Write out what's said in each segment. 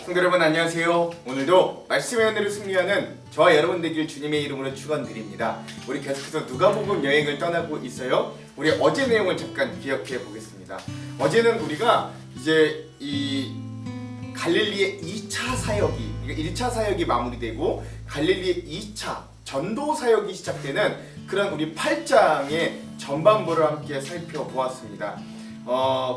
성도 여러분 안녕하세요. 오늘도 말씀의 은혜로 승리하는 저와 여러분 되길 주님의 이름으로 축원드립니다. 우리 계속해서 누가복음 여행을 떠나고 있어요. 우리 어제 내용을 잠깐 기억해 보겠습니다. 어제는 우리가 이제 이 갈릴리의 2차 사역이, 그러니까 1차 사역이 마무리되고 갈릴리의 2차 전도 사역이 시작되는 그런 우리 8장의 전반부를 함께 살펴보았습니다.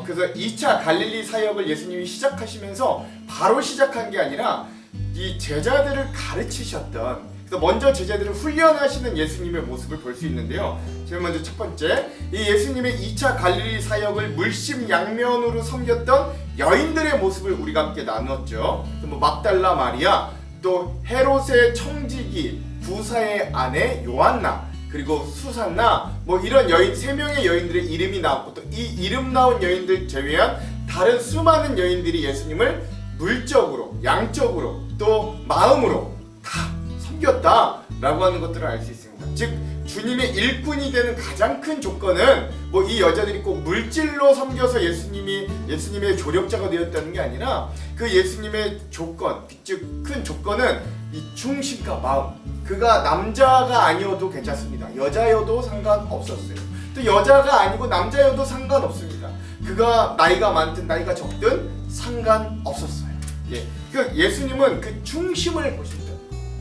그래서 2차 갈릴리 사역을 예수님이 시작하시면서 바로 시작한 게 아니라 이 제자들을 가르치셨던, 그래서 먼저 제자들을 훈련하시는 예수님의 모습을 볼 수 있는데요. 제일 먼저 첫 번째, 이 예수님의 2차 갈릴리 사역을 물심양면으로 섬겼던 여인들의 모습을 우리가 함께 나누었죠. 뭐 막달라 마리아, 또 헤롯의 청지기 구사의 아내 요한나, 그리고 수산나, 뭐 이런 여인 3명의 여인들의 이름이 나왔고, 또 이 이름 나온 여인들 제외한 다른 수많은 여인들이 예수님을 물적으로, 양적으로, 또 마음으로 다 섬겼다라고 하는 것들을 알 수 있습니다. 즉 주님의 일꾼이 되는 가장 큰 조건은 뭐 이 여자들이 꼭 물질로 섬겨서 예수님의 조력자가 되었다는 게 아니라, 그 예수님의 조건, 즉 큰 조건은 이 중심과 마음. 그가 남자가 아니어도 괜찮습니다. 여자여도 상관없었어요. 또 여자가 아니고 남자여도 상관없습니다. 그가 나이가 많든 나이가 적든 상관없었어요. 그 예수님은 그 중심을 보신다.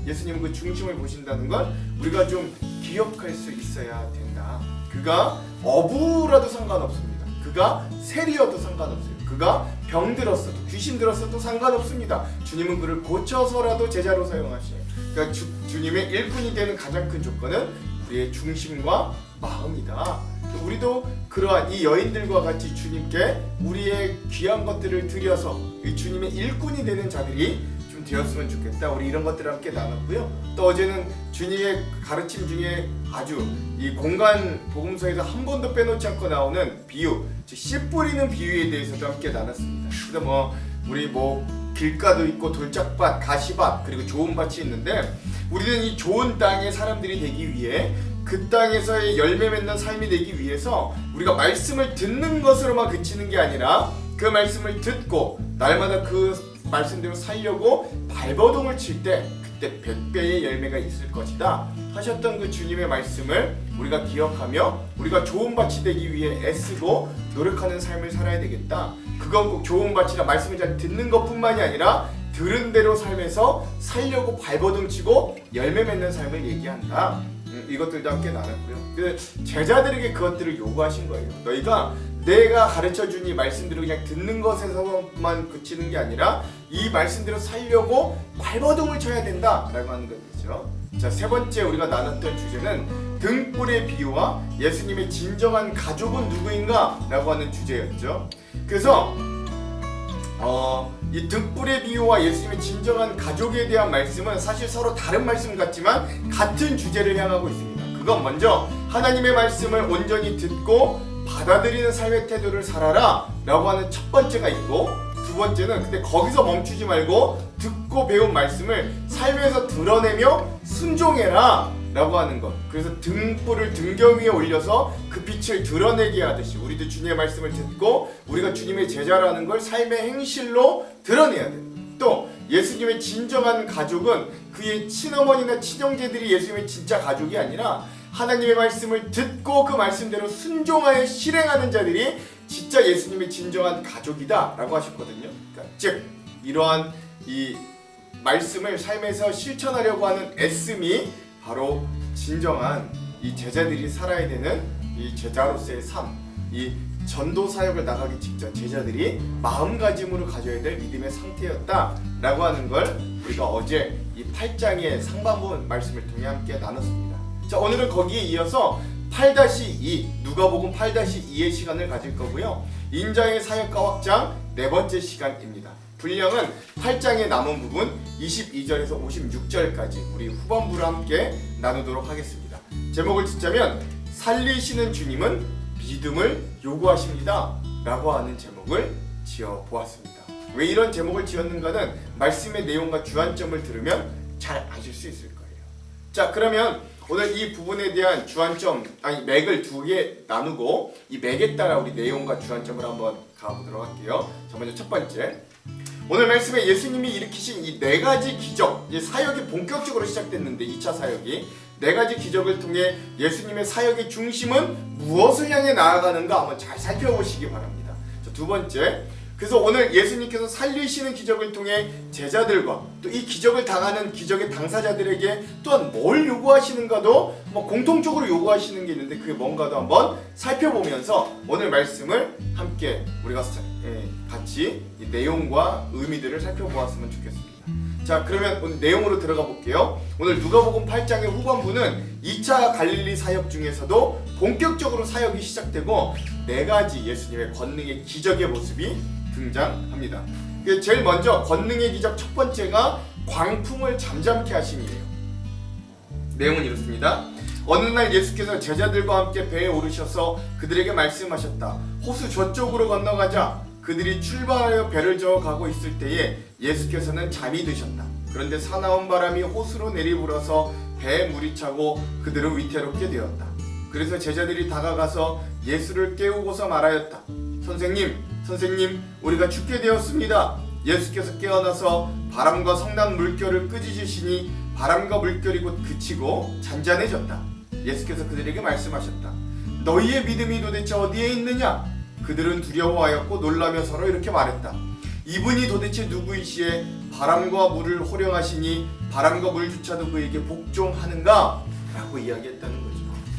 예수님은 그 중심을 보신다는 걸 우리가 좀 기억할 수 있어야 된다. 그가 어부라도 상관없습니다. 그가 세리여도 상관없어요. 그가 병들었어도, 귀신 들었어도 상관없습니다. 주님은 그를 고쳐서라도 제자로 사용하시요. 그러니까 주님의 일꾼이 되는 가장 큰 조건은 우리의 중심과 마음이다. 우리도 그러한 이 여인들과 같이 주님께 우리의 귀한 것들을 드려서 이 주님의 일꾼이 되는 자들이 좀 되었으면 좋겠다. 우리 이런 것들을 함께 나눴고요. 또 어제는 주님의 가르침 중에 아주 이 공간 복음서에서 한 번도 빼놓지 않고 나오는 비유, 즉 씨 뿌리는 비유에 대해서도 함께 나눴습니다. 그래서 우리 길가도 있고 돌짝밭, 가시밭, 그리고 좋은 밭이 있는데, 우리는 이 좋은 땅의 사람들이 되기 위해, 그 땅에서의 열매 맺는 삶이 되기 위해서 우리가 말씀을 듣는 것으로만 그치는 게 아니라 그 말씀을 듣고 날마다 그 말씀대로 살려고 발버둥을 칠 때 그때 100배의 열매가 있을 것이다 하셨던 그 주님의 말씀을 우리가 기억하며 우리가 좋은 밭이 되기 위해 애쓰고 노력하는 삶을 살아야 되겠다. 그건 꼭 좋은 밭이라 말씀을 잘 듣는 것뿐만이 아니라 들은 대로 삶에서 살려고 발버둥 치고 열매 맺는 삶을 얘기한다. 이것들도 함께 나눴고요. 제자들에게 그것들을 요구하신 거예요. 너희가 내가 가르쳐준 이 말씀들을 그냥 듣는 것에서만 그치는 게 아니라 이 말씀대로 살려고 발버둥을 쳐야 된다라고 하는 것이죠. 자, 세 번째 우리가 나눴던 주제는 등불의 비유와 예수님의 진정한 가족은 누구인가 라고 하는 주제였죠. 그래서 이 등불의 비유와 예수님의 진정한 가족에 대한 말씀은 사실 서로 다른 말씀 같지만 같은 주제를 향하고 있습니다. 그건 먼저 하나님의 말씀을 온전히 듣고 받아들이는 삶의 태도를 살아라 라고 하는 첫 번째가 있고, 두 번째는 근데 거기서 멈추지 말고 듣고 배운 말씀을 삶에서 드러내며 순종해라 라고 하는 것. 그래서 등불을 등경 위에 올려서 그 빛을 드러내게 하듯이 우리도 주님의 말씀을 듣고 우리가 주님의 제자라는 걸 삶의 행실로 드러내야 돼요. 또 예수님의 진정한 가족은 그의 친어머니나 친형제들이 예수님의 진짜 가족이 아니라 하나님의 말씀을 듣고 그 말씀대로 순종하여 실행하는 자들이 진짜 예수님의 진정한 가족이다 라고 하셨거든요. 그러니까 즉 이러한 이 말씀을 삶에서 실천하려고 하는 애씀이 바로 진정한 이 제자들이 살아야 되는 이 제자로서의 삶, 이 전도 사역을 나가기 직전 제자들이 마음가짐으로 가져야 될 믿음의 상태였다라고 하는 걸 우리가 어제 이 8장의 상반부 말씀을 통해 함께 나눴습니다. 자, 오늘은 거기에 이어서 8-2 누가복음 8-2의 시간을 가질 거고요. 인자의 사역과 확장 네 번째 시간입니다. 분량은 8장의 남은 부분 22절에서 56절까지 우리 후반부를 함께 나누도록 하겠습니다. 제목을 짓자면 살리시는 주님은 믿음을 요구하십니다 라고 하는 제목을 지어보았습니다. 왜 이런 제목을 지었는가는 말씀의 내용과 주안점을 들으면 잘 아실 수 있을 거예요. 자, 그러면 오늘 이 부분에 대한 주안점, 맥을 두 개 나누고 이 맥에 따라 우리 내용과 주안점을 한번 가보도록 할게요. 자, 먼저 첫 번째, 오늘 말씀에 예수님이 일으키신 이 네 가지 기적, 이제 사역이 본격적으로 시작됐는데 2차 사역이 네 가지 기적을 통해 예수님의 사역의 중심은 무엇을 향해 나아가는가 한번 잘 살펴보시기 바랍니다. 자, 두 번째, 그래서 오늘 예수님께서 살리시는 기적을 통해 제자들과 또 이 기적을 당하는 기적의 당사자들에게 또한 뭘 요구하시는가도 공통적으로 요구하시는 게 있는데 그게 뭔가도 한번 살펴보면서 오늘 말씀을 함께 우리가 같이 이 내용과 의미들을 살펴보았으면 좋겠습니다. 자, 그러면 오늘 내용으로 들어가 볼게요. 오늘 누가복음 8장의 후반부는 2차 갈릴리 사역 중에서도 본격적으로 사역이 시작되고 네 가지 예수님의 권능의 기적의 모습이 등장합니다. 제일 먼저 권능의 기적 첫 번째가 광풍을 잠잠케 하심이에요. 내용은 이렇습니다. 어느 날 예수께서 제자들과 함께 배에 오르셔서 그들에게 말씀하셨다. 호수 저쪽으로 건너가자. 그들이 출발하여 배를 저어 가고 있을 때에 예수께서는 잠이 드셨다. 그런데 사나운 바람이 호수로 내리불어서 배에 물이 차고 그들은 위태롭게 되었다. 그래서 제자들이 다가가서 예수를 깨우고서 말하였다. 선생님, 우리가 죽게 되었습니다. 예수께서 깨어나서 바람과 성난 물결을 끄짖으시니 바람과 물결이 곧 그치고 잔잔해졌다. 예수께서 그들에게 말씀하셨다. 너희의 믿음이 도대체 어디에 있느냐? 그들은 두려워하였고 놀라며 서로 이렇게 말했다. 이분이 도대체 누구이시에 바람과 물을 호령하시니 바람과 물조차도 그에게 복종하는가? 라고 이야기했다는 거죠.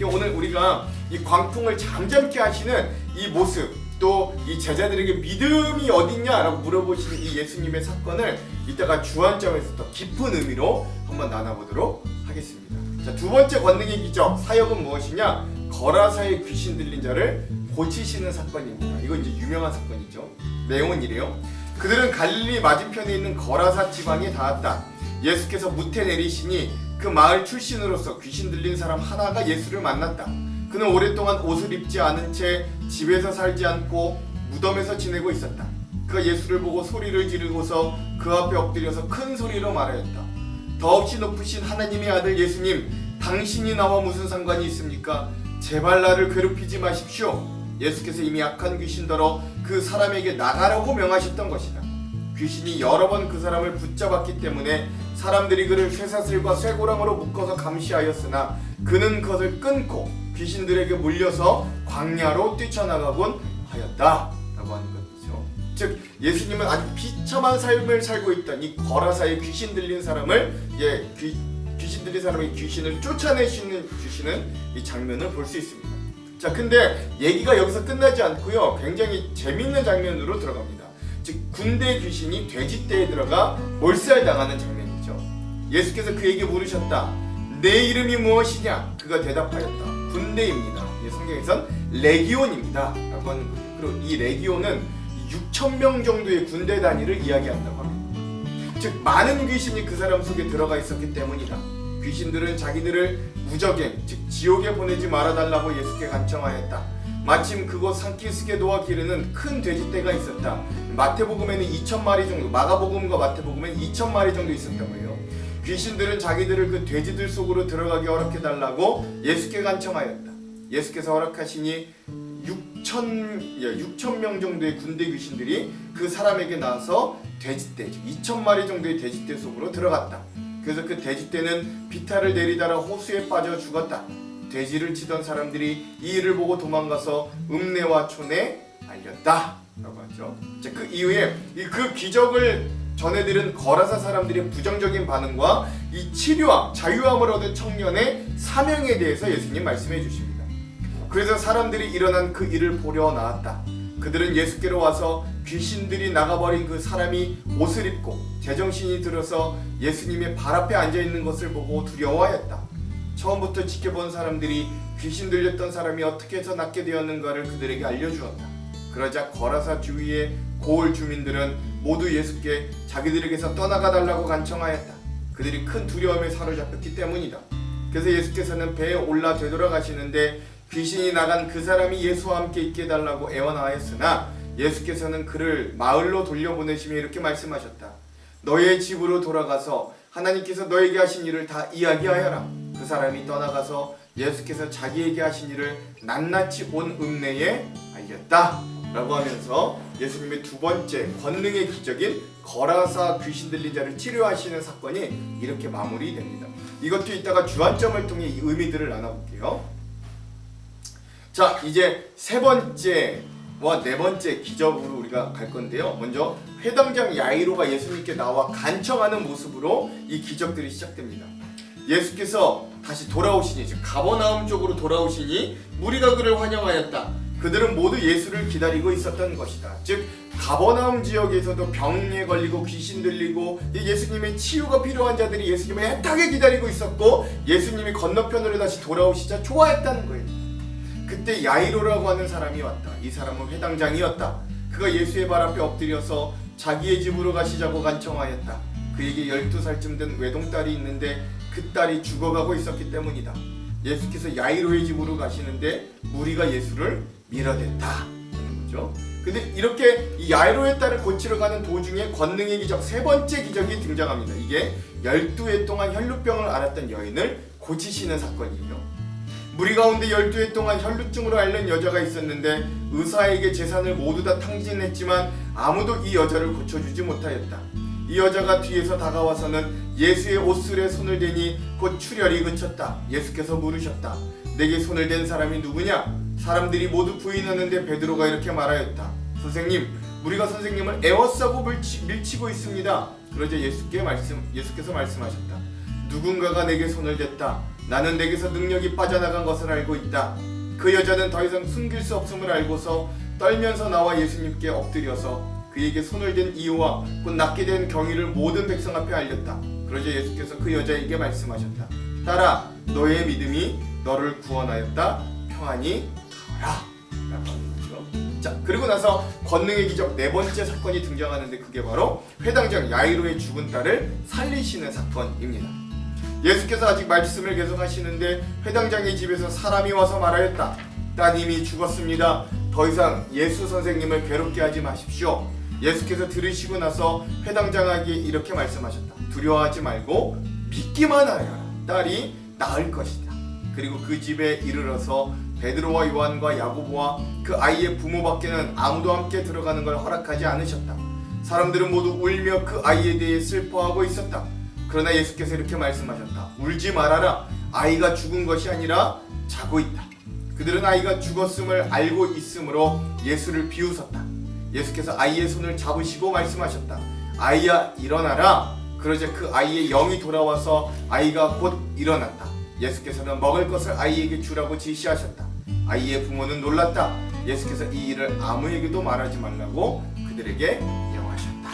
오늘 우리가 이 광풍을 잠잠케 하시는 이 모습, 또 이 제자들에게 믿음이 어딨냐라고 물어보시는 이 예수님의 사건을 이따가 주안점에서 더 깊은 의미로 한번 나눠보도록 하겠습니다. 자, 두 번째 권능의 기적, 사역은 무엇이냐? 거라사의 귀신 들린 자를 고치시는 사건입니다. 이건 이제 유명한 사건이죠. 내용은 이래요. 그들은 갈릴리 맞은편에 있는 거라사 지방에 닿았다. 예수께서 무태 내리시니 그 마을 출신으로서 귀신 들린 사람 하나가 예수를 만났다. 그는 오랫동안 옷을 입지 않은 채 집에서 살지 않고 무덤에서 지내고 있었다. 그가 예수를 보고 소리를 지르고서 그 앞에 엎드려서 큰 소리로 말하였다. 더없이 높으신 하나님의 아들 예수님, 당신이 나와 무슨 상관이 있습니까? 제발 나를 괴롭히지 마십시오. 예수께서 이미 악한 귀신더러 그 사람에게 나가라고 명하셨던 것이다. 귀신이 여러 번 그 사람을 붙잡았기 때문에 사람들이 그를 쇠사슬과 쇠고랑으로 묶어서 감시하였으나 그는 그것을 끊고 귀신들에게 물려서 광야로 뛰쳐나가곤 하였다 라고 하는 것이죠. 즉 예수님은 아주 비참한 삶을 살고 있던 이 거라사의 귀신 들린 사람을 귀신 들린 사람의 귀신을 쫓아내시는 주시는 이 장면을 볼 수 있습니다. 자, 근데 얘기가 여기서 끝나지 않고요, 굉장히 재밌는 장면으로 들어갑니다. 즉 군대 귀신이 돼지떼에 들어가 몰살당하는 장면이죠. 예수께서 그에게 물으셨다. 내 이름이 무엇이냐? 그가 대답하였다. 군대입니다. 성경에선 레기온입니다 라고 하는 거예요. 그리고 이 레기온은 6,000명 정도의 군대 단위를 이야기한다고 합니다. 즉 많은 귀신이 그 사람 속에 들어가 있었기 때문이다. 귀신들은 자기들을 무적행, 즉 지옥에 보내지 말아달라고 예수께 간청하였다. 마침 그곳 산키스게도와 기르는 큰 돼지떼가 있었다. 마태복음에는 2,000마리 정도, 마가복음과 마태복음에는 2,000마리 정도 있었던 거예요. 귀신들은 자기들을 그 돼지들 속으로 들어가게 허락해달라고 예수께 간청하였다. 예수께서 허락하시니 6,000명 정도의 군대 귀신들이 그 사람에게 나와서 돼지떼, 즉 2,000마리 정도의 돼지떼 속으로 들어갔다. 그래서 그 돼지떼는 비탈을 내리다가 호수에 빠져 죽었다. 돼지를 치던 사람들이 이 일을 보고 도망가서 읍내와 촌에 알렸다 라고 하죠. 그 이후에 그 기적을 전해들은 거라사 사람들의 부정적인 반응과 이 치료와 자유함을 얻은 청년의 사명에 대해서 예수님 말씀해 주십니다. 그래서 사람들이 일어난 그 일을 보려 나왔다. 그들은 예수께로 와서 귀신들이 나가버린 그 사람이 옷을 입고 제정신이 들어서 예수님의 발 앞에 앉아있는 것을 보고 두려워하였다. 처음부터 지켜본 사람들이 귀신 들렸던 사람이 어떻게 해서 낫게 되었는가를 그들에게 알려주었다. 그러자 거라사 주위의 고을 주민들은 모두 예수께 자기들에게서 떠나가 달라고 간청하였다. 그들이 큰 두려움에 사로잡혔기 때문이다. 그래서 예수께서는 배에 올라 되돌아가시는데 귀신이 나간 그 사람이 예수와 함께 있게 해달라고 애원하였으나 예수께서는 그를 마을로 돌려보내시며 이렇게 말씀하셨다. 너의 집으로 돌아가서 하나님께서 너에게 하신 일을 다 이야기하여라. 그 사람이 떠나가서 예수께서 자기에게 하신 일을 낱낱이 온 읍내에 알렸다 라고 하면서 예수님의 두 번째 권능의 기적인 거라사 귀신 들린 자를 치료하시는 사건이 이렇게 마무리됩니다. 이것도 이따가 주안점을 통해 이 의미들을 나눠볼게요. 자, 이제 세 번째와 네 번째 기적으로 우리가 갈 건데요. 먼저 회당장 야이로가 예수님께 나와 간청하는 모습으로 이 기적들이 시작됩니다. 예수께서 다시 돌아오시니, 즉 가버나움 쪽으로 돌아오시니 무리가 그를 환영하였다. 그들은 모두 예수를 기다리고 있었던 것이다. 즉 가버나움 지역에서도 병에 걸리고 귀신 들리고 예수님의 치유가 필요한 자들이 예수님을 애타게 기다리고 있었고, 예수님이 건너편으로 다시 돌아오시자 좋아했다는 거예요. 그때 야이로라고 하는 사람이 왔다. 이 사람은 회당장이었다. 그가 예수의 발 앞에 엎드려서 자기의 집으로 가시자고 간청하였다. 그에게 12살쯤 된 외동딸이 있는데 그 딸이 죽어가고 있었기 때문이다. 예수께서 야이로의 집으로 가시는데 무리가 예수를 밀어댔다. 그렇죠? 근데 이렇게 이 야이로의 딸을 고치러 가는 도중에 권능의 기적, 세 번째 기적이 등장합니다. 이게 12해 동안 혈루병을 앓았던 여인을 고치시는 사건이에요. 무리 가운데 12해 동안 혈루증으로 앓는 여자가 있었는데 의사에게 재산을 모두 다 탕진했지만 아무도 이 여자를 고쳐주지 못하였다. 이 여자가 뒤에서 다가와서는 예수의 옷술에 손을 대니 곧 출혈이 그쳤다. 예수께서 물으셨다. 내게 손을 댄 사람이 누구냐? 사람들이 모두 부인하는데 베드로가 이렇게 말하였다. 선생님, 우리가 선생님을 애워싸고 밀치고 있습니다. 그러자 예수께서 말씀하셨다. 누군가가 내게 손을 댔다. 나는 내게서 능력이 빠져나간 것을 알고 있다. 그 여자는 더 이상 숨길 수 없음을 알고서 떨면서 나와 예수님께 엎드려서 그에게 손을 댄 이유와 곧 낫게 된 경위를 모든 백성 앞에 알렸다. 그러자 예수께서 그 여자에게 말씀하셨다. 딸아, 너의 믿음이 너를 구원하였다. 평안히 가라. 라고 하는 거죠. 자, 그리고 나서 권능의 기적 네 번째 사건이 등장하는데 그게 바로 회당장 야이로의 죽은 딸을 살리시는 사건입니다. 예수께서 아직 말씀을 계속 하시는데 회당장의 집에서 사람이 와서 말하였다. 따님이 죽었습니다. 더 이상 예수 선생님을 괴롭게 하지 마십시오. 예수께서 들으시고 나서 회당장에게 이렇게 말씀하셨다. 두려워하지 말고 믿기만 하여라. 딸이 나을 것이다. 그리고 그 집에 이르러서 베드로와 요한과 야고보와 그 아이의 부모밖에는 아무도 함께 들어가는 걸 허락하지 않으셨다. 사람들은 모두 울며 그 아이에 대해 슬퍼하고 있었다. 그러나 예수께서 이렇게 말씀하셨다. 울지 말아라. 아이가 죽은 것이 아니라 자고 있다. 그들은 아이가 죽었음을 알고 있으므로 예수를 비웃었다. 예수께서 아이의 손을 잡으시고 말씀하셨다. 아이야, 일어나라. 그러자 그 아이의 영이 돌아와서 아이가 곧 일어났다. 예수께서는 먹을 것을 아이에게 주라고 지시하셨다. 아이의 부모는 놀랐다. 예수께서 이 일을 아무에게도 말하지 말라고 그들에게 명하셨다.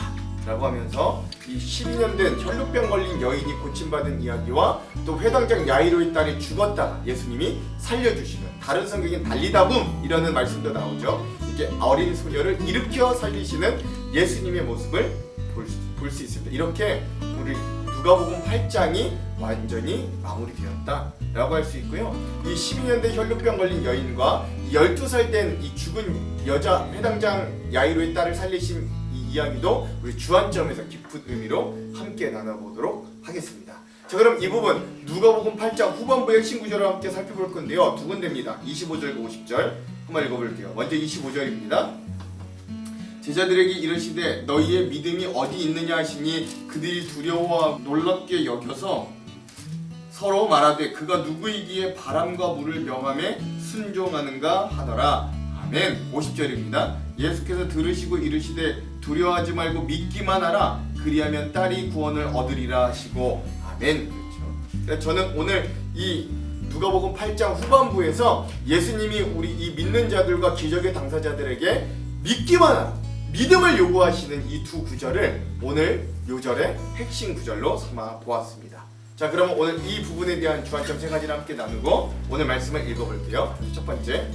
라고 하면서 이 12년 된 혈루병 걸린 여인이 고침받은 이야기와 또 회당장 야이로의 딸이 죽었다가 예수님이 살려주시는, 다른 성경엔 달리다붐 이라는 말씀도 나오죠. 이렇게 어린 소녀를 일으켜 살리시는 예수님의 모습을 볼 수 있습니다. 이렇게 우리 누가복음 8장이 완전히 마무리되었다라고 할 수 있고요. 이 12년 된 혈루병 걸린 여인과 12살 된 이 죽은 여자 회당장 야이로의 딸을 살리신 이 이야기도 우리 주안점에서 깊은 의미로 함께 나눠보도록 하겠습니다. 자, 그럼 이 부분 누가복음 8장 후반부의 핵심 구절을 함께 살펴볼 건데요. 두 군데입니다. 25절과 50절 한번 읽어볼게요. 먼저 25절입니다. 제자들에게 이르시되 너희의 믿음이 어디 있느냐 하시니 그들이 두려워하고 놀랍게 여겨서 서로 말하되 그가 누구이기에 바람과 물을 명함에 순종하는가 하더라. 아멘. 50절입니다. 예수께서 들으시고 이르시되 두려워하지 말고 믿기만 하라. 그리하면 딸이 구원을 얻으리라 하시고 아멘. 그렇죠. 그러니까 저는 오늘 이 누가복음 8장 후반부에서 예수님이 우리 이 믿는 자들과 기적의 당사자들에게 믿기만 하라, 믿음을 요구하시는 이 두 구절을 오늘 요절의 핵심 구절로 삼아 보았습니다. 자, 그러면 오늘 이 부분에 대한 주안점 세 가지를 함께 나누고 오늘 말씀을 읽어볼게요. 첫 번째,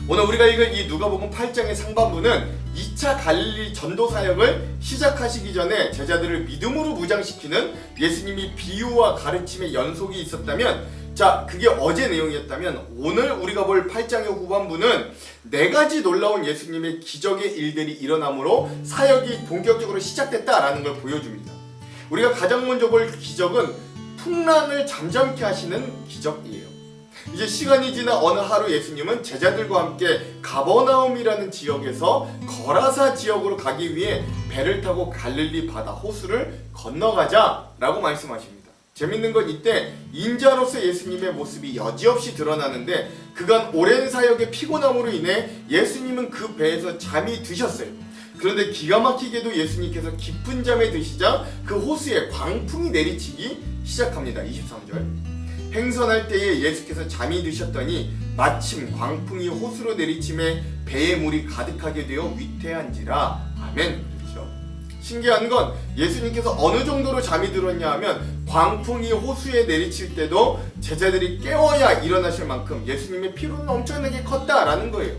오늘 우리가 읽은 이 누가복음 8장의 상반부는 2차 갈릴리 전도 사역을 시작하시기 전에 제자들을 믿음으로 무장시키는 예수님이 비유와 가르침의 연속이 있었다면, 자, 그게 어제 내용이었다면 오늘 우리가 볼 8장의 후반부는 4가지 놀라운 예수님의 기적의 일들이 일어남으로 사역이 본격적으로 시작됐다라는 걸 보여줍니다. 우리가 가장 먼저 볼 기적은 풍랑을 잠잠케 하시는 기적이에요. 이제 시간이 지나 어느 하루 예수님은 제자들과 함께 가버나움이라는 지역에서 거라사 지역으로 가기 위해 배를 타고 갈릴리 바다 호수를 건너가자라고 말씀하십니다. 재밌는 건 이때 인자로서 예수님의 모습이 여지없이 드러나는데 그간 오랜 사역의 피곤함으로 인해 예수님은 그 배에서 잠이 드셨어요. 그런데 기가 막히게도 예수님께서 깊은 잠에 드시자 그 호수에 광풍이 내리치기 시작합니다. 23절. 행선할 때에 예수께서 잠이 드셨더니 마침 광풍이 호수로 내리침에 배에 물이 가득하게 되어 위태한지라. 아멘. 신기한 건 예수님께서 어느 정도로 잠이 들었냐 하면 광풍이 호수에 내리칠 때도 제자들이 깨워야 일어나실 만큼 예수님의 피로는 엄청나게 컸다라는 거예요.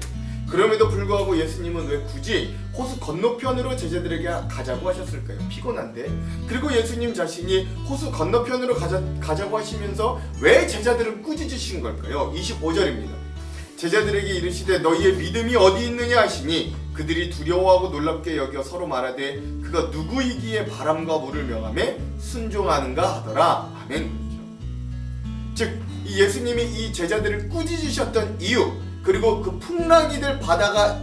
그럼에도 불구하고 예수님은 왜 굳이 호수 건너편으로 제자들에게 가자고 하셨을까요? 피곤한데. 그리고 예수님 자신이 호수 건너편으로 가자고 하시면서 왜 제자들을 꾸짖으신 걸까요? 25절입니다. 제자들에게 이르시되 너희의 믿음이 어디 있느냐 하시니 그들이 두려워하고 놀랍게 여겨 서로 말하되 그가 누구이기에 바람과 물을 명하며 순종하는가 하더라. 아멘. 즉, 이 예수님이 이 제자들을 꾸짖으셨던 이유, 그리고 그 풍랑이 될 바다가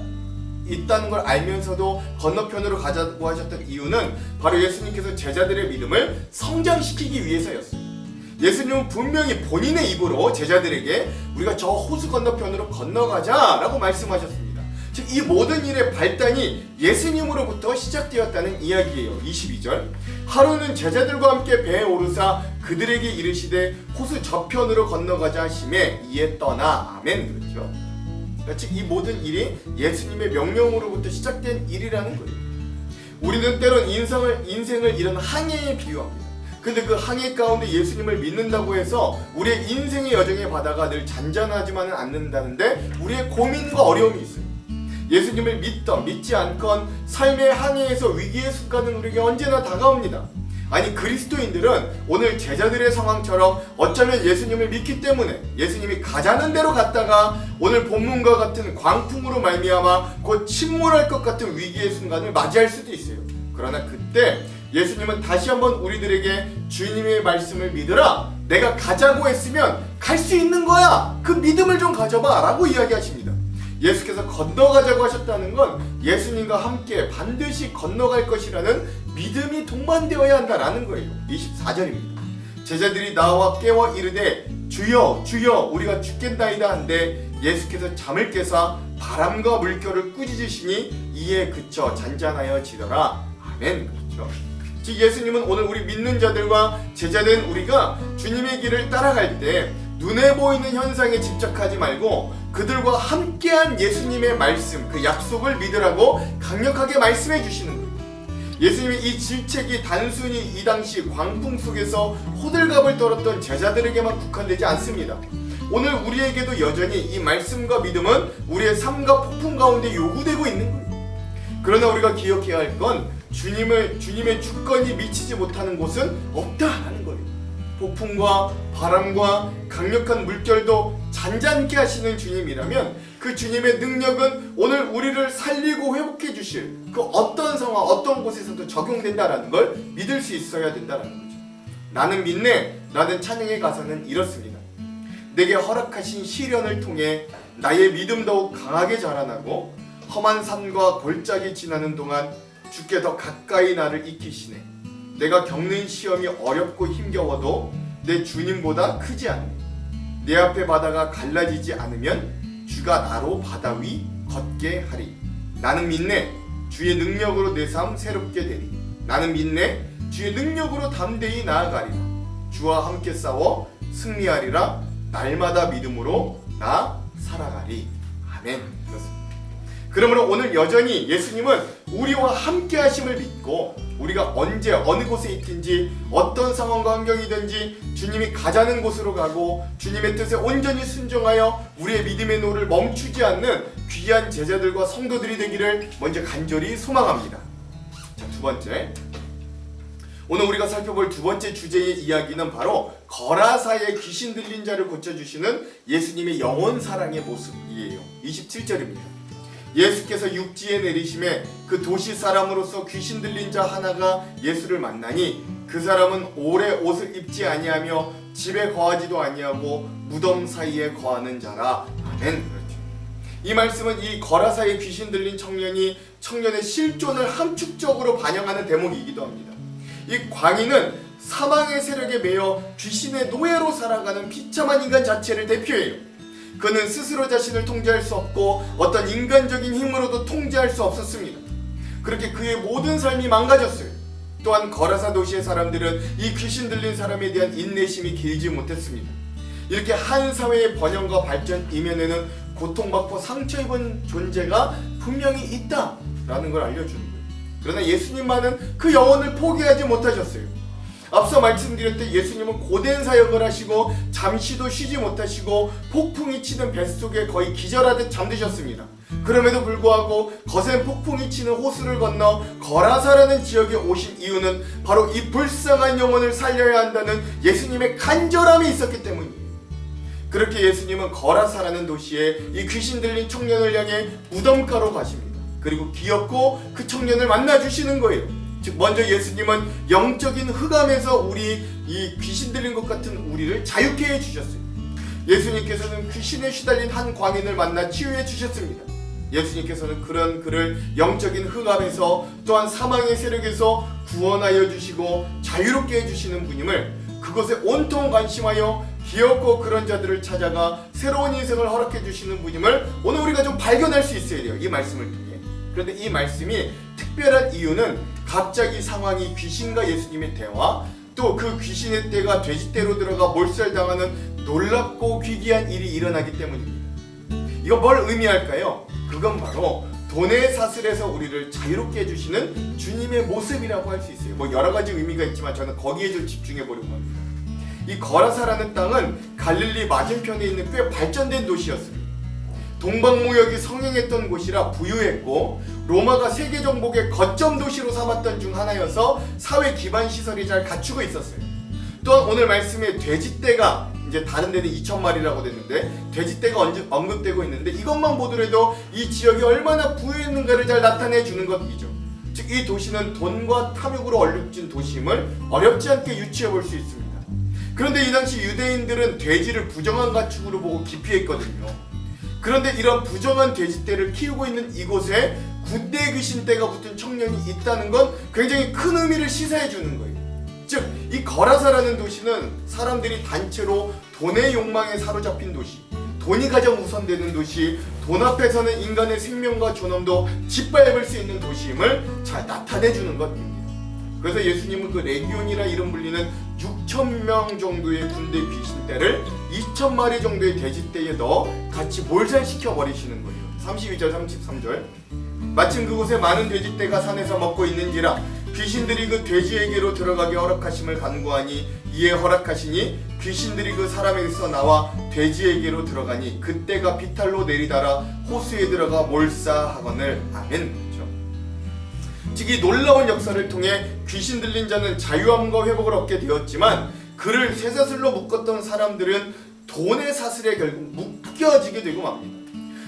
있다는 걸 알면서도 건너편으로 가자고 하셨던 이유는 바로 예수님께서 제자들의 믿음을 성장시키기 위해서였어요. 예수님은 분명히 본인의 입으로 제자들에게 우리가 저 호수 건너편으로 건너가자라고 말씀하셨습니다. 즉, 이 모든 일의 발단이 예수님으로부터 시작되었다는 이야기예요. 22절. 하루는 제자들과 함께 배에 오르사 그들에게 이르시되 호수 저편으로 건너가자 하시매 이에 떠나. 아멘. 그렇죠. 즉, 이 모든 일이 예수님의 명령으로부터 시작된 일이라는 거예요. 우리는 때론 인생을 이런 항해에 비유합니다. 근데 그 항해 가운데 예수님을 믿는다고 해서 우리의 인생의 여정의 바다가 늘 잔잔하지만은 않는다는데 우리의 고민과 어려움이 있어요. 예수님을 믿던 믿지 않건 삶의 항해에서 위기의 순간은 우리에게 언제나 다가옵니다. 아니, 그리스도인들은 오늘 제자들의 상황처럼 어쩌면 예수님을 믿기 때문에 예수님이 가자는 대로 갔다가 오늘 본문과 같은 광풍으로 말미암아 곧 침몰할 것 같은 위기의 순간을 맞이할 수도 있어요. 그러나 그때 예수님은 다시 한번 우리들에게 주님의 말씀을 믿으라, 내가 가자고 했으면 갈 수 있는 거야, 그 믿음을 좀 가져봐 라고 이야기하십니다. 예수께서 건너가자고 하셨다는 건 예수님과 함께 반드시 건너갈 것이라는 믿음이 동반되어야 한다라는 거예요. 24절입니다. 제자들이 나와 깨워 이르되 주여 주여 우리가 죽겠나이다 한데 예수께서 잠을 깨사 바람과 물결을 꾸짖으시니 이에 그쳐 잔잔하여 지더라. 아멘. 그렇죠. 즉, 예수님은 오늘 우리 믿는 자들과 제자된 우리가 주님의 길을 따라갈 때 눈에 보이는 현상에 집착하지 말고 그들과 함께한 예수님의 말씀, 그 약속을 믿으라고 강력하게 말씀해 주시는 거예요. 예수님이 이 질책이 단순히 이 당시 광풍 속에서 호들갑을 떨었던 제자들에게만 국한되지 않습니다. 오늘 우리에게도 여전히 이 말씀과 믿음은 우리의 삶과 폭풍 가운데 요구되고 있는 거예요. 그러나 우리가 기억해야 할 건 주님의 주권이 미치지 못하는 곳은 없다라는 거예요. 폭풍과 바람과 강력한 물결도 잔잔케 하시는 주님이라면 그 주님의 능력은 오늘 우리를 살리고 회복해 주실 그 어떤 상황, 어떤 곳에서도 적용된다라는 걸 믿을 수 있어야 된다라는 거죠. 나는 믿네 라는 찬양의 가사는 이렇습니다. 내게 허락하신 시련을 통해 나의 믿음 더욱 강하게 자라나고 험한 산과 골짜기 지나는 동안 주께 더 가까이 나를 익히시네. 내가 겪는 시험이 어렵고 힘겨워도 내 주님보다 크지 않네. 내 앞에 바다가 갈라지지 않으면 주가 나로 바다 위 걷게 하리. 나는 믿네 주의 능력으로 내 삶 새롭게 되리. 나는 믿네 주의 능력으로 담대히 나아가리라. 주와 함께 싸워 승리하리라. 날마다 믿음으로 나 살아가리. 아멘. 그렇습니다. 그러므로 오늘 여전히 예수님은 우리와 함께 하심을 믿고 우리가 언제 어느 곳에 있든지 어떤 상황과 환경이든지 주님이 가자는 곳으로 가고 주님의 뜻에 온전히 순종하여 우리의 믿음의 노를 멈추지 않는 귀한 제자들과 성도들이 되기를 먼저 간절히 소망합니다. 자, 두 번째, 오늘 우리가 살펴볼 두 번째 주제의 이야기는 바로 거라사의 귀신 들린 자를 고쳐주시는 예수님의 영원 사랑의 모습이에요. 27절입니다. 예수께서 육지에 내리심에 그 도시 사람으로서 귀신 들린 자 하나가 예수를 만나니 그 사람은 오래 옷을 입지 아니하며 집에 거하지도 아니하고 무덤 사이에 거하는 자라. 아멘. 그렇죠. 이 말씀은 이 거라사의 귀신 들린 청년의 실존을 함축적으로 반영하는 대목이기도 합니다. 이 광인은 사망의 세력에 매여 귀신의 노예로 살아가는 비참한 인간 자체를 대표해요. 그는 스스로 자신을 통제할 수 없고 어떤 인간적인 힘으로도 통제할 수 없었습니다. 그렇게 그의 모든 삶이 망가졌어요. 또한 거라사 도시의 사람들은 이 귀신 들린 사람에 대한 인내심이 길지 못했습니다. 이렇게 한 사회의 번영과 발전 이면에는 고통받고 상처 입은 존재가 분명히 있다라는 걸 알려주는 거예요. 그러나 예수님만은 그 영혼을 포기하지 못하셨어요. 앞서 말씀드렸듯 예수님은 고된 사역을 하시고 잠시도 쉬지 못하시고 폭풍이 치는 뱃속에 거의 기절하듯 잠드셨습니다. 그럼에도 불구하고 거센 폭풍이 치는 호수를 건너 거라사라는 지역에 오신 이유는 바로 이 불쌍한 영혼을 살려야 한다는 예수님의 간절함이 있었기 때문이에요. 그렇게 예수님은 거라사라는 도시에 이 귀신 들린 청년을 향해 무덤가로 가십니다. 그리고 귀엽고 그 청년을 만나주시는 거예요. 즉 먼저 예수님은 영적인 흑암에서 이 귀신 들린 것 같은 우리를 자유케 해주셨어요. 예수님께서는 귀신에 시달린 한 광인을 만나 치유해 주셨습니다. 예수님께서는 그런 그를 영적인 흑암에서 또한 사망의 세력에서 구원하여 주시고 자유롭게 해주시는 분임을 그것에 온통 관심하여 귀엽고 그런 자들을 찾아가 새로운 인생을 허락해 주시는 분임을 오늘 우리가 좀 발견할 수 있어야 돼요. 이 말씀을 통해. 그런데 이 말씀이 특별한 이유는 갑자기 상황이 귀신과 예수님의 대화, 또 그 귀신의 떼가 돼지떼로 들어가 몰살당하는 놀랍고 귀기한 일이 일어나기 때문입니다. 이건 뭘 의미할까요? 그건 바로 돈의 사슬에서 우리를 자유롭게 해주시는 주님의 모습이라고 할 수 있어요. 뭐 여러 가지 의미가 있지만 저는 거기에 좀 집중해 보려고 합니다. 이 거라사라는 땅은 갈릴리 맞은편에 있는 꽤 발전된 도시였습니다. 동방무역이 성행했던 곳이라 부유했고 로마가 세계 정복의 거점 도시로 삼았던 중 하나여서 사회 기반 시설이 잘 갖추고 있었어요. 또한 오늘 말씀에 돼지떼가 이제 다른 데는 2,000마리라고 됐는데 돼지떼가 언급되고 있는데 이것만 보더라도 이 지역이 얼마나 부유했는가를 잘 나타내 주는 것이죠. 즉 이 도시는 돈과 탐욕으로 얼룩진 도시임을 어렵지 않게 유추해 볼 수 있습니다. 그런데 이 당시 유대인들은 돼지를 부정한 가축으로 보고 기피했거든요. 그런데 이런 부정한 돼지떼를 키우고 있는 이곳에 군대 귀신떼가 붙은 청년이 있다는 건 굉장히 큰 의미를 시사해 주는 거예요. 즉, 이 거라사라는 도시는 사람들이 단체로 돈의 욕망에 사로잡힌 도시, 돈이 가장 우선되는 도시, 돈 앞에서는 인간의 생명과 존엄도 짓밟을 수 있는 도시임을 잘 나타내 주는 것입니다. 그래서 예수님은 그 레기온이라 이름 불리는 6,000명 정도의 군대 귀신떼를 2,000마리 정도의 돼지떼에 넣어 같이 몰살시켜 버리시는 거예요. 32절 33절 마침 그곳에 많은 돼지떼가 산에서 먹고 있는지라 귀신들이 그 돼지에게로 들어가게 허락하심을 간구하니 이에 허락하시니 귀신들이 그 사람에게서 나와 돼지에게로 들어가니 그때가 비탈로 내리달아 호수에 들어가 몰사하거늘. 아멘. 즉 이 놀라운 역사를 통해 귀신 들린 자는 자유함과 회복을 얻게 되었지만 그를 쇠사슬로 묶었던 사람들은 돈의 사슬에 결국 묶여지게 되고 맙니다.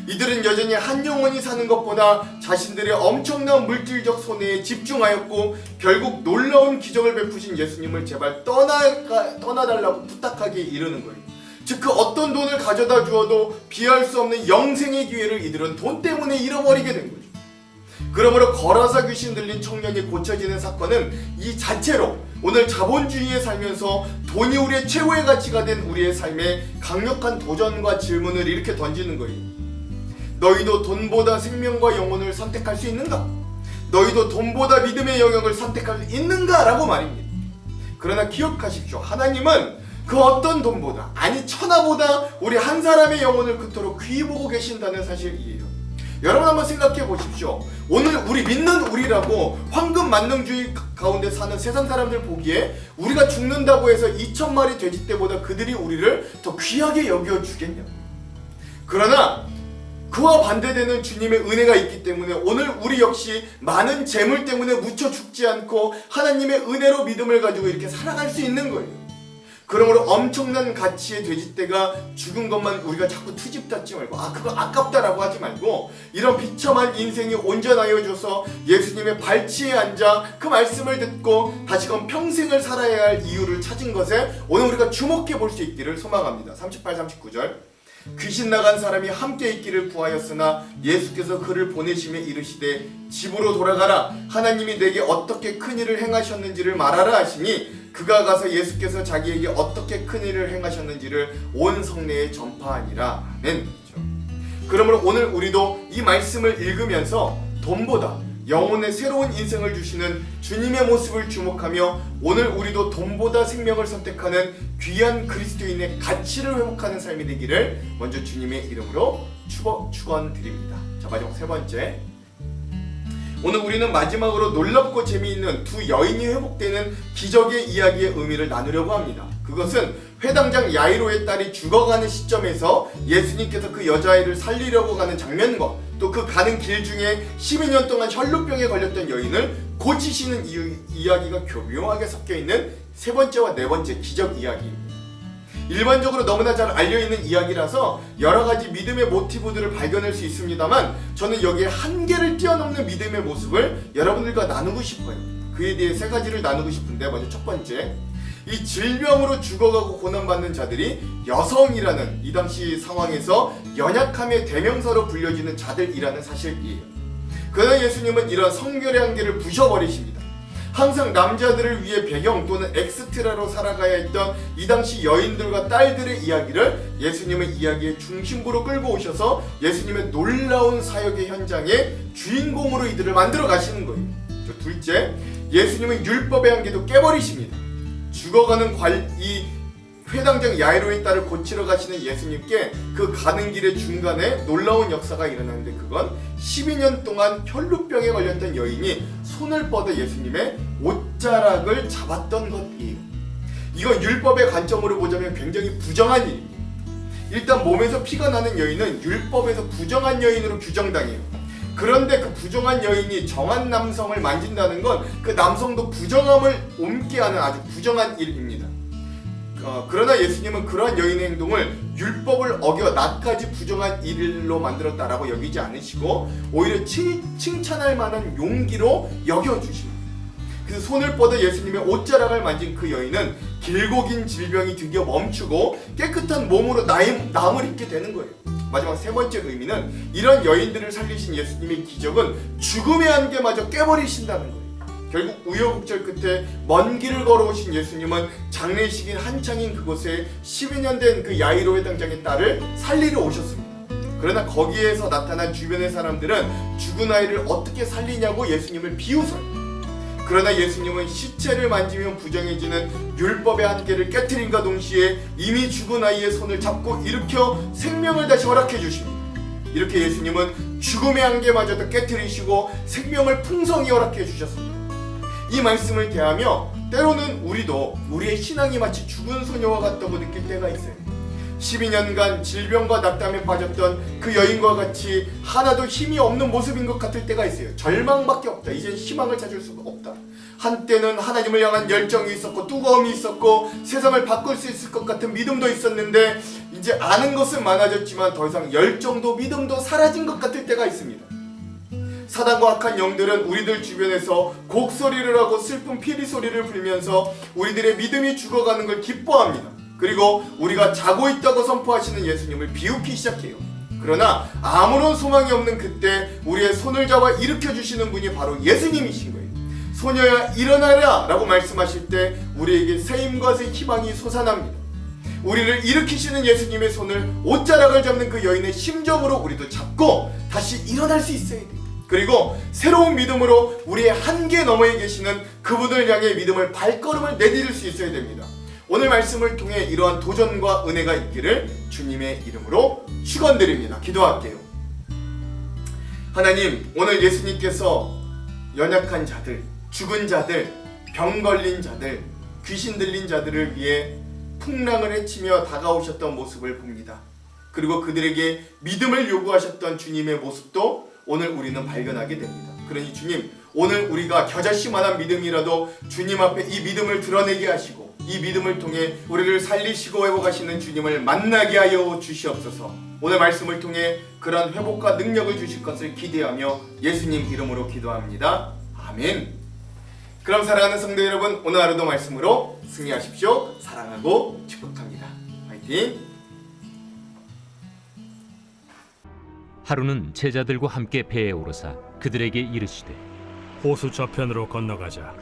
이들은 여전히 한 영혼이 사는 것보다 자신들의 엄청난 물질적 손해에 집중하였고 결국 놀라운 기적을 베푸신 예수님을 제발 떠나달라고 부탁하기에 이르는 거예요. 즉 그 어떤 돈을 가져다 주어도 비할 수 없는 영생의 기회를 이들은 돈 때문에 잃어버리게 된 거죠. 그러므로 거라사 귀신 들린 청년이 고쳐지는 사건은 이 자체로 오늘 자본주의에 살면서 돈이 우리의 최고의 가치가 된 우리의 삶에 강력한 도전과 질문을 이렇게 던지는 거예요. 너희도 돈보다 생명과 영혼을 선택할 수 있는가? 너희도 돈보다 믿음의 영역을 선택할 수 있는가? 라고 말입니다. 그러나 기억하십시오. 하나님은 그 어떤 돈보다, 아니 천하보다 우리 한 사람의 영혼을 그토록 귀히 보고 계신다는 사실이에요. 여러분 한번 생각해 보십시오. 오늘 우리 믿는 우리라고 황금 만능주의 가운데 사는 세상 사람들 보기에 우리가 죽는다고 해서 2,000마리 돼지떼보다 그들이 우리를 더 귀하게 여겨주겠냐? 그러나 그와 반대되는 주님의 은혜가 있기 때문에 오늘 우리 역시 많은 재물 때문에 묻혀 죽지 않고 하나님의 은혜로 믿음을 가지고 이렇게 살아갈 수 있는 거예요. 그러므로 엄청난 가치의 돼지떼가 죽은 것만 우리가 자꾸 투집닫지 말고 그거 아깝다라고 하지 말고 이런 비참한 인생이 온전하여 줘서 예수님의 발치에 앉아 그 말씀을 듣고 다시금 평생을 살아야 할 이유를 찾은 것에 오늘 우리가 주목해 볼 수 있기를 소망합니다. 38, 39절 귀신 나간 사람이 함께 있기를 구하였으나 예수께서 그를 보내심에 이르시되 집으로 돌아가라 하나님이 내게 어떻게 큰 일을 행하셨는지를 말하라 하시니 그가 가서 예수께서 자기에게 어떻게 큰 일을 행하셨는지를 온 성내에 전파하니라. 아멘. 그러므로 오늘 우리도 이 말씀을 읽으면서 돈보다 영혼의 새로운 인생을 주시는 주님의 모습을 주목하며 오늘 우리도 돈보다 생명을 선택하는 귀한 그리스도인의 가치를 회복하는 삶이 되기를 먼저 주님의 이름으로 축원드립니다. 자, 마지막 세 번째, 오늘 우리는 마지막으로 놀랍고 재미있는 두 여인이 회복되는 기적의 이야기의 의미를 나누려고 합니다. 그것은 회당장 야이로의 딸이 죽어가는 시점에서 예수님께서 그 여자아이를 살리려고 가는 장면과 또 그 가는 길 중에 12년 동안 혈루병에 걸렸던 여인을 고치시는 이야기가 교묘하게 섞여있는 세 번째와 네 번째 기적 이야기입니다. 일반적으로 너무나 잘 알려있는 이야기라서 여러가지 믿음의 모티브들을 발견할 수 있습니다만 저는 여기에 한계를 뛰어넘는 믿음의 모습을 여러분들과 나누고 싶어요. 그에 대해 세 가지를 나누고 싶은데, 먼저 첫 번째, 이 질병으로 죽어가고 고난받는 자들이 여성이라는 이 당시 상황에서 연약함의 대명사로 불려지는 자들이라는 사실이에요. 그러나 예수님은 이런 성결의 한계를 부셔버리십니다. 항상 남자들을 위해 배경 또는 엑스트라로 살아가야 했던 이 당시 여인들과 딸들의 이야기를 예수님의 이야기의 중심부로 끌고 오셔서 예수님의 놀라운 사역의 현장의 주인공으로 이들을 만들어 가시는 거예요. 둘째, 예수님은 율법의 한계도 깨버리십니다. 죽어가는 이 회당장 야이로의 딸을 고치러 가시는 예수님께 그 가는 길의 중간에 놀라운 역사가 일어나는데, 그건 12년 동안 혈루병에 걸렸던 여인이 손을 뻗어 예수님의 옷자락을 잡았던 것이에요. 이건 율법의 관점으로 보자면 굉장히 부정한 일입니다. 일단 몸에서 피가 나는 여인은 율법에서 부정한 여인으로 규정당해요. 그런데 그 부정한 여인이 정한 남성을 만진다는 건 그 남성도 부정함을 옮게 하는 아주 부정한 일입니다. 그러나 예수님은 그러한 여인의 행동을 율법을 어겨 나까지 부정한 일로 만들었다라고 여기지 않으시고 오히려 칭찬할 만한 용기로 여겨주십니다. 그래서 손을 뻗어 예수님의 옷자락을 만진 그 여인은 길고 긴 질병이 드디어 멈추고 깨끗한 몸으로 남을 입게 되는 거예요. 마지막 세 번째 의미는 이런 여인들을 살리신 예수님의 기적은 죽음의 한계마저 깨버리신다는 거예요. 결국 우여곡절 끝에 먼 길을 걸어오신 예수님은 장례식인 한창인 그곳에 12년 된 그 야이로 회당장의 딸을 살리러 오셨습니다. 그러나 거기에서 나타난 주변의 사람들은 죽은 아이를 어떻게 살리냐고 예수님을 비웃어요. 그러나 예수님은 시체를 만지면 부정해지는 율법의 한계를 깨트림과 동시에 이미 죽은 아이의 손을 잡고 일으켜 생명을 다시 허락해 주십니다. 이렇게 예수님은 죽음의 한계마저도 깨트리시고 생명을 풍성히 허락해 주셨습니다. 이 말씀을 대하며 때로는 우리도 우리의 신앙이 마치 죽은 소녀와 같다고 느낄 때가 있어요. 12년간 질병과 낙담에 빠졌던 그 여인과 같이 하나도 힘이 없는 모습인 것 같을 때가 있어요. 절망밖에 없다. 이젠 희망을 찾을 수가 없다. 한때는 하나님을 향한 열정이 있었고 뜨거움이 있었고 세상을 바꿀 수 있을 것 같은 믿음도 있었는데 이제 아는 것은 많아졌지만 더 이상 열정도 믿음도 사라진 것 같을 때가 있습니다. 사단과 악한 영들은 우리들 주변에서 곡소리를 하고 슬픈 피리 소리를 불면서 우리들의 믿음이 죽어가는 걸 기뻐합니다. 그리고 우리가 자고 있다고 선포하시는 예수님을 비웃기 시작해요. 그러나 아무런 소망이 없는 그때 우리의 손을 잡아 일으켜주시는 분이 바로 예수님이신 거예요. 소녀야 일어나라 라고 말씀하실 때 우리에게 새 힘과 새 희망이 솟아납니다. 우리를 일으키시는 예수님의 손을 옷자락을 잡는 그 여인의 심정으로 우리도 잡고 다시 일어날 수 있어야 돼요. 그리고 새로운 믿음으로 우리의 한계 너머에 계시는 그분을 향해 믿음을 발걸음을 내디딜 수 있어야 됩니다. 오늘 말씀을 통해 이러한 도전과 은혜가 있기를 주님의 이름으로 축원드립니다. 기도할게요. 하나님, 오늘 예수님께서 연약한 자들, 죽은 자들, 병 걸린 자들, 귀신 들린 자들을 위해 풍랑을 헤치며 다가오셨던 모습을 봅니다. 그리고 그들에게 믿음을 요구하셨던 주님의 모습도 오늘 우리는 발견하게 됩니다. 그러니 주님, 오늘 우리가 겨자씨만한 믿음이라도 주님 앞에 이 믿음을 드러내게 하시고 이 믿음을 통해 우리를 살리시고 회복하시는 주님을 만나게 하여 주시옵소서. 오늘 말씀을 통해 그런 회복과 능력을 주실 것을 기대하며 예수님 이름으로 기도합니다. 아멘. 그럼 사랑하는 성도 여러분, 오늘 하루도 말씀으로 승리하십시오. 사랑하고 축복합니다. 화이팅! 하루는 제자들과 함께 배에 오르사 그들에게 이르시되 호수 저편으로 건너가자.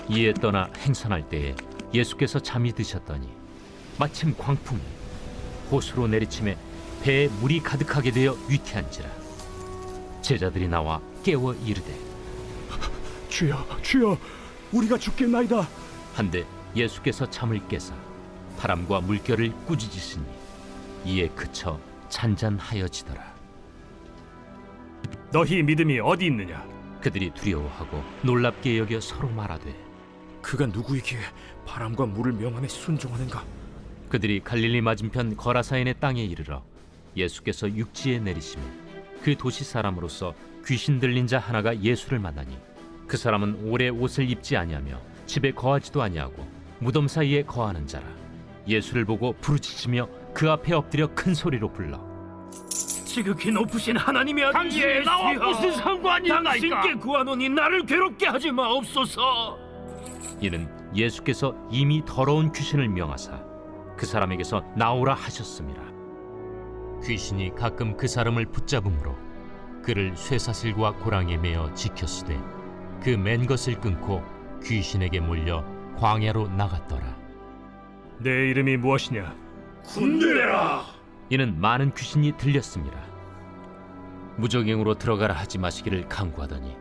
이에 떠나 행선할 때에 예수께서 잠이 드셨더니 마침 광풍이 호수로 내리침에 배에 물이 가득하게 되어 위태한지라. 제자들이 나와 깨워 이르되 주여, 주여, 우리가 죽겠나이다. 한데 예수께서 잠을 깨사 바람과 물결을 꾸짖으시니 이에 그쳐 잔잔하여지더라. 너희 믿음이 어디 있느냐? 그들이 두려워하고 놀랍게 여겨 서로 말하되 그가 누구이기에 바람과 물을 명함에 순종하는가? 그들이 갈릴리 맞은편 거라사인의 땅에 이르러 예수께서 육지에 내리시며 그 도시 사람으로서 귀신 들린 자 하나가 예수를 만나니 그 사람은 오래 옷을 입지 아니하며 집에 거하지도 아니하고 무덤 사이에 거하는 자라. 예수를 보고 부르짖으며 그 앞에 엎드려 큰 소리로 불러 지극히 높으신 하나님의 아들 당신이 나와 무슨 상관이 있나이까? 당신께 구하노니 나를 괴롭게 하지 마옵소서. 이는 예수께서 이미 더러운 귀신을 명하사 그 사람에게서 나오라 하셨습니다. 귀신이 가끔 그 사람을 붙잡음으로 그를 쇠사슬과 고랑에 매어 지켰으되 그 맨 것을 끊고 귀신에게 몰려 광야로 나갔더라. 내 이름이 무엇이냐? 군대라. 이는 많은 귀신이 들렸습니다. 무적행으로 들어가라 하지 마시기를 강구하더니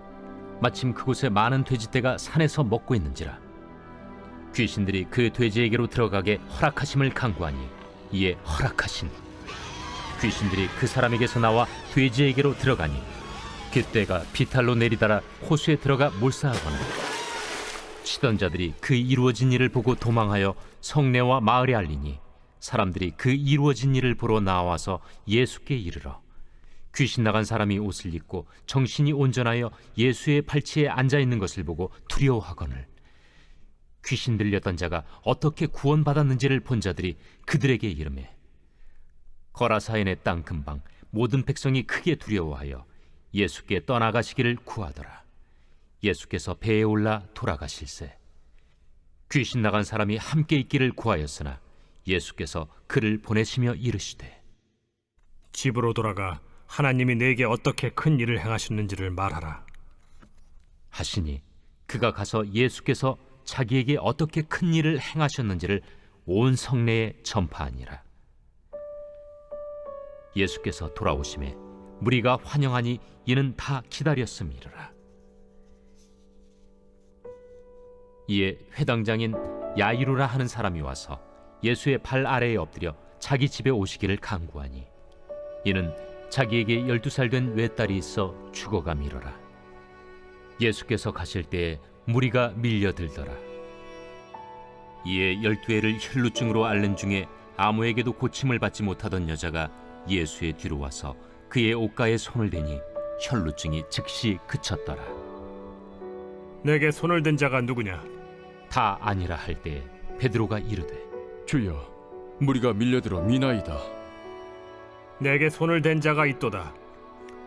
마침 그곳에 많은 돼지떼가 산에서 먹고 있는지라. 귀신들이 그 돼지에게로 들어가게 허락하심을 강구하니 이에 허락하신. 귀신들이 그 사람에게서 나와 돼지에게로 들어가니 그 떼가 비탈로 내리달아 호수에 들어가 몰사하거나 치던 자들이 그 이루어진 일을 보고 도망하여 성내와 마을에 알리니 사람들이 그 이루어진 일을 보러 나와서 예수께 이르러 귀신 나간 사람이 옷을 입고 정신이 온전하여 예수의 발치에 앉아있는 것을 보고 두려워하거늘 귀신 들렸던 자가 어떻게 구원받았는지를 본 자들이 그들에게 이르매 거라사인의 땅 근방 모든 백성이 크게 두려워하여 예수께 떠나가시기를 구하더라. 예수께서 배에 올라 돌아가실세 귀신 나간 사람이 함께 있기를 구하였으나 예수께서 그를 보내시며 이르시되 집으로 돌아가 하나님이 내게 어떻게 큰 일을 행하셨는지를 말하라 하시니 그가 가서 예수께서 자기에게 어떻게 큰 일을 행하셨는지를 온 성내에 전파하니라. 예수께서 돌아오심에 무리가 환영하니 이는 다 기다렸음이라. 이에 회당장인 야이루라 하는 사람이 와서 예수의 발 아래에 엎드려 자기 집에 오시기를 간구하니 이는 자기에게 12살 된 외딸이 있어 죽어가미러라. 예수께서 가실 때에 무리가 밀려들더라. 이에 12해를 혈루증으로 앓는 중에 아무에게도 고침을 받지 못하던 여자가 예수의 뒤로 와서 그의 옷가에 손을 대니 혈루증이 즉시 그쳤더라. 내게 손을 댄 자가 누구냐? 다 아니라 할 때에 베드로가 이르되 주여, 무리가 밀려들어 미나이다. 내게 손을 댄 자가 있도다.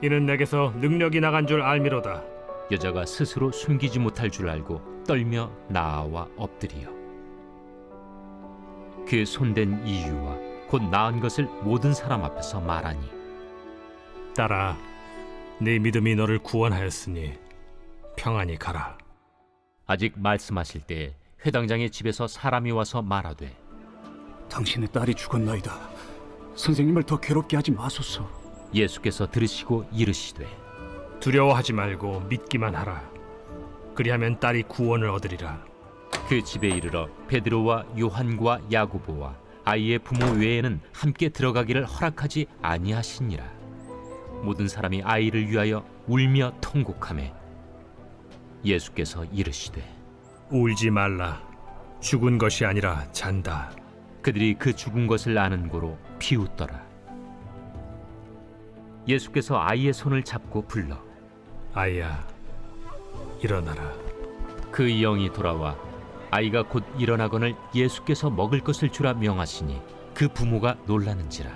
이는 내게서 능력이 나간 줄 알미로다. 여자가 스스로 숨기지 못할 줄 알고 떨며 나아와 엎드리어 그 손댄 이유와 곧 나은 것을 모든 사람 앞에서 말하니 딸아, 네 믿음이 너를 구원하였으니 평안히 가라. 아직 말씀하실 때에 회당장의 집에서 사람이 와서 말하되 당신의 딸이 죽었나이다. 선생님을 더 괴롭게 하지 마소서. 예수께서 들으시고 이르시되 두려워하지 말고 믿기만 하라. 그리하면 딸이 구원을 얻으리라. 그 집에 이르러 베드로와 요한과 야고보와 아이의 부모 외에는 함께 들어가기를 허락하지 아니하시니라. 모든 사람이 아이를 위하여 울며 통곡하매 예수께서 이르시되 울지 말라. 죽은 것이 아니라 잔다. 그들이 그 죽은 것을 아는 고로 비웃더라. 예수께서 아이의 손을 잡고 불러 아이야, 일어나라. 그 영이 돌아와 아이가 곧 일어나거늘 예수께서 먹을 것을 주라 명하시니 그 부모가 놀라는지라.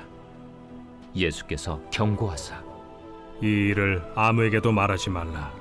예수께서 경고하사 이 일을 아무에게도 말하지 말라.